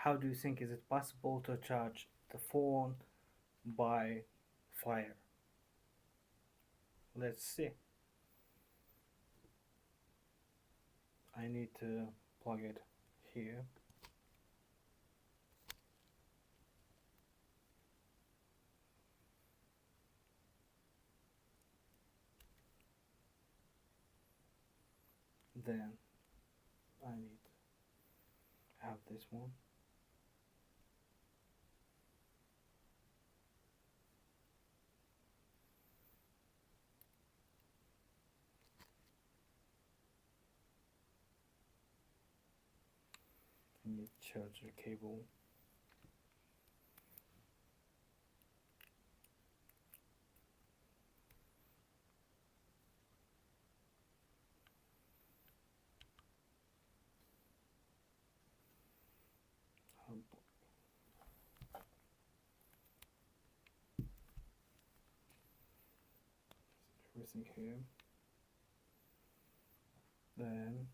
How do you think is it possible to charge the phone by fire? Let's see. I need to plug it here. Then I need to have this one. I need charger cable. Um, Everything here. Then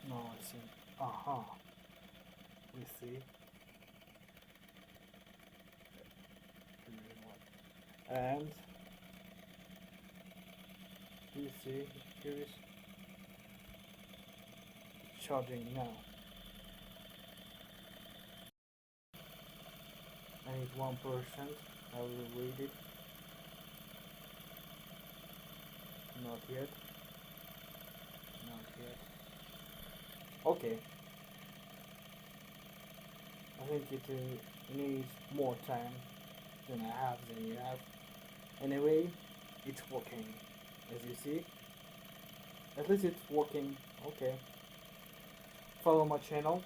now I think. Aha. We see. And you see here is charging now. I need 1%. I will read it. Not yet. Not yet. Okay. I think it needs more time than I have than you have. Anyway, it's working. As you see. At least it's working. Okay. Follow my channel.